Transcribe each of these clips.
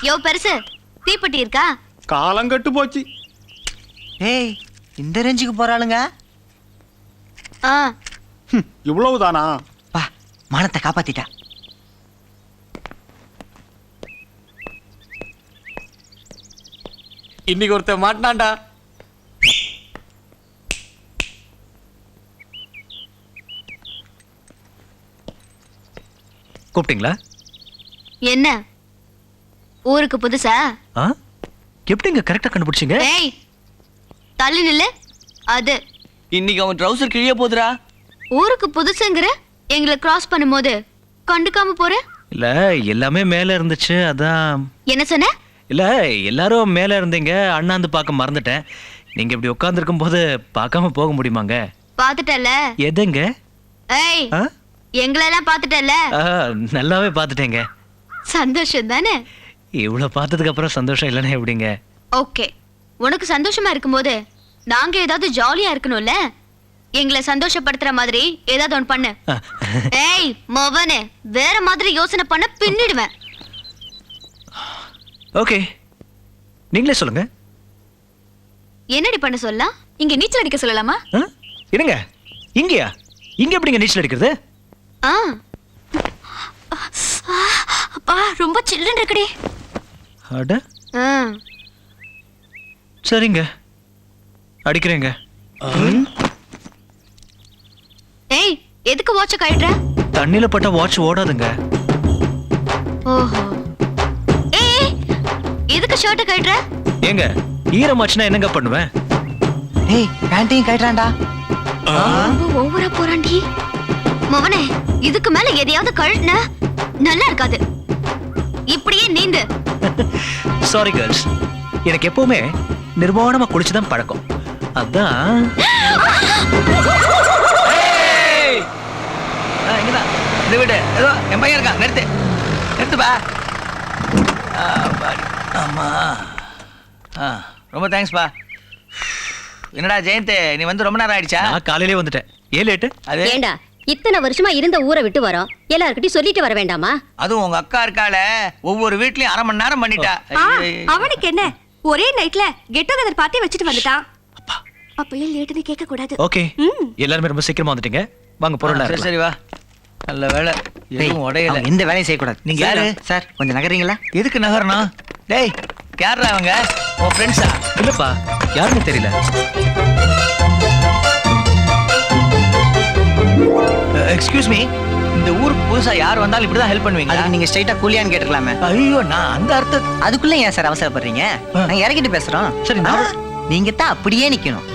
யோ பெருசு, தீப்பெட்டி இருக்கா? காலம் கட்டு போச்சு. ஏய், இந்த ரேஞ்சுக்கு போறாளுங்க. இவ்வளவுதானா? பா, மானத்தை காப்பாத்திட்டா. இன்னைக்கு ஒருத்தன் மாட்டினான்டா. கூப்பிட்டீங்களா? என்ன ஊருக்கு புதுசா? எப்படிங்க கரெக்டா கண்டுபிடிச்சீங்க? ஏய் தள்ளி நில்லு. அது இன்னைக்கு அவன் ட்ரவுசர் கிழிய போதுடா. ஊருக்கு புதுசுங்கிற எங்களை கிராஸ் பண்ணும்போது கண்டுக்காம போற? இல்ல, எல்லாமே மேல இருந்துச்சு, அதான். என்ன சொன்ன? இல்ல, எல்லாரும் மேல இருந்தீங்க, அண்ணாந்து பார்க்க மறந்துட்டேன். நீங்க இப்படி உட்கார்ந்துருக்கும் போது பார்க்காம போக முடியுமாங்க? பாத்துட்டல. எதுங்க? ஏய், எங்களெல்லாம் பாத்துட்டல. நல்லாவே பாத்துட்டேங்க. சந்தோஷம் தானே? இவ்வளவு பார்த்ததுக்கு அப்புறம் சந்தோஷம் இல்லைன்னா எப்படிங்க? ஓகே, உனக்கு சந்தோஷமா இருக்கும்போது நாங்க ஏதாவது ஜாலியா இருக்கணும்ல. எங்களை சந்தோஷப்படுத்துற மாதிரி ஏதாவது ஒன்று பண்ணு. ஏய் மோவனே, வேற மாதிரி யோசனை பண்ண பின்னிடுவேன். ஓகே, நீங்களே சொல்லுங்க. என்னடி பண்ண சொல்லலாம்? இங்க நீச்சல் அடிக்க சொல்லலாமா? இருங்க, இங்கயா? இங்க எப்படிங்க நீச்சல் அடிக்கிறது? அப்பா, ரொம்ப சில்லுன்னு இருக்குடி. அட, சரிங்க, அடிக்கிறேங்க. ஏய், எதுக்கு வாட்ச கழட்டுற? தண்ணில பட்ட வாட்ச் ஓடாதுங்க. ஓஹோ. ஏய், எதுக்கு ஷர்ட் கழட்டுற? ஏங்க, ஈரமாச்சுனா என்னங்க பண்ணுவேன்? ஏய், பேண்ட்டையும் கழட்டுறான்டா. ஓவரா போறான்டி. மவனே, இதுக்கு மேல எதையாவது கழட்டுன நல்லா இருக்காது. இப்படியே நீந்து. சாரி கேர்ள்ஸ், எனக்கு எப்பவுமே நிர்வாணமா குளிச்சுதான் பழக்கம். அதான். இங்கதான் இந்த வீடு. ஏதோ என் பையன் இருக்கான். நிறுத்துப்பா. ஆமா, ரொம்ப தேங்க்ஸ்பா. என்னடா ஜெயந்த், நீ வந்து ரொம்ப நேரம் ஆயிடுச்சா? நான் காலையிலே வந்துட்டேன். ஏன் லேட்டு? ஏண்டா, இத்தனை வருஷமா இருந்த ஊரை விட்டு வரோம், எல்லார்கிட்டயும் சொல்லிட்டு வர வேண்டாமா? அதுவும் உங்க அக்கா இருக்கால, ஒவ்வொரு வீட்லயும் அரை மணி நேரம் பண்ணிட்டா. அவனுக்கு என்ன, ஒரே நைட்ல கெட் டுகெதர் பார்ட்டி வச்சுட்டு வந்துட்டான். அப்பயே லேட்டுன்னு கேட்க கூடாது. ஓகே, எல்லாரும் ரொம்ப சீக்கிரமா வந்துட்டீங்க. வாங்க பொருளா. சரி வா. நல்ல வேலை, எதுவும் உடையல. இந்த வேலையை செய்யக்கூடாது. நீங்க யாரு சார்? கொஞ்சம் நகரீங்களா? எதுக்கு நகரணும்? டேய், யாரா அவங்க? உன் ஃப்ரெண்ட்ஸா? இல்லப்பா, யாருன்னு தெரியல. எக்ஸ்கியூஸ் மீ, இந்த ஊருக்கு புதுசா யார் வந்தாலும் இப்படிதான் ஹெல்ப் பண்ணுவீங்க? அதுக்கு நீங்க ஸ்ட்ரைட்டா கூலியான்னு கேட்டுக்கலாமே. ஐயோ, நான் அந்த அர்த்தம். அதுக்குள்ள ஏன் சார் அவசரப்படுறீங்க? நாங்க இறக்கிட்டு பேசுறோம். சரி, நீங்க தான் அப்படியே நிக்கணும்.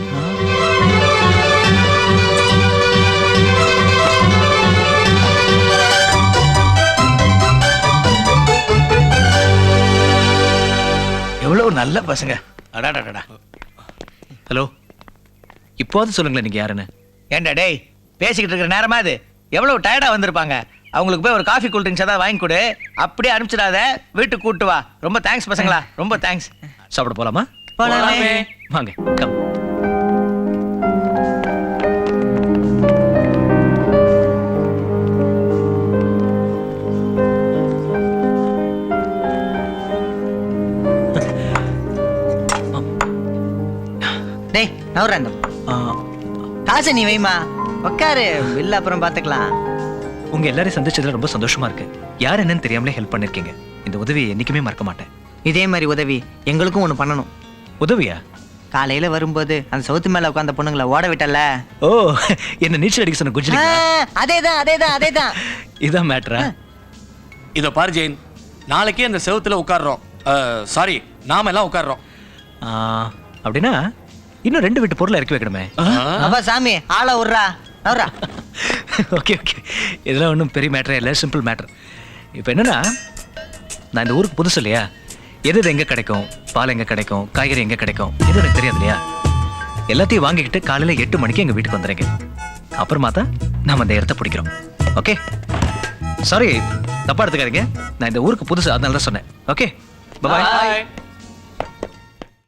எவ்வளவு நல்ல பசங்க. அடாடாடா. ஹலோ, இப்போது சொல்லுங்களேன், நீங்க யாருன்னு. ஏண்டா டேய், பேசிக்கிட்டு இருக்கிற நேரமா இது? எவ்வளவு டயர்டா வந்திருப்பாங்க. அவங்களுக்கு போய் ஒரு காஃபி கூல் ட்ரிங்க்ஸ் ஏதாவது வாங்கி கொடு. அப்படியே அனுப்பிச்சிடாத, வீட்டுக்கு கூட்டு வா. ரொம்ப தேங்க்ஸ் பசங்களா, ரொம்ப தேங்க்ஸ். சாப்பிட போலாமா? போலாமே. வாங்க, கம். டேய், நவரண்டம், காசை நீ வைமா. உட்காரு, பில் அப்புறம் பாத்துக்கலாம். உங்க எல்லாரையும் சந்திச்சதுல ரொம்ப சந்தோஷமா இருக்கு. யார் என்னன்னு தெரியாமலே ஹெல்ப் பண்ணிருக்கீங்க. இந்த உதவியை என்னைக்குமே மறக்க மாட்டேன். இதே மாதிரி உதவி எங்களுக்கும் ஒண்ணு பண்ணணும். உதவியா? காலையில வரும்போது அந்த சவுத்து மேல உட்கார்ந்த பொண்ணுங்களை ஓட விட்டல. ஓ, என்ன நீச்சல் அடிக்க சொன்ன குஜ்லி? அதேதான். இதான் மேட்டரா? இத பாரு ஜெயின், நாளைக்கே அந்த செவுத்துல உட்கார்றோம். சாரி, நாம எல்லாம் உட்கார்றோம். அப்படின்னா இன்னும் 2 வீட்டு பொருளை இறக்கி வைக்கணுமே. அப்பா சாமி, ஆள விட்றா. ஓகே ஓகே, இதெல்லாம் ஒன்றும் பெரிய மேட்டரே இல்லை, சிம்பிள் மேட்டர். இப்போ என்னன்னா, நான் இந்த ஊருக்கு புதுசு இல்லையா, எது எங்கே கிடைக்கும், பால் எங்கே கிடைக்கும், காய்கறி எங்கே கிடைக்கும், எது எனக்கு தெரியாது இல்லையா. எல்லாத்தையும் வாங்கிக்கிட்டு காலையில் 8 மணிக்கு எங்கள் வீட்டுக்கு வந்துடுங்க. அப்புறமா தான் நாம் அந்த இடத்த பிடிக்கிறோம். ஓகே, சாரி, தப்பா எடுத்துக்காதீங்க. நான் இந்த ஊருக்கு புதுசு, அதனால தான் சொன்னேன். ஓகே, பாய்.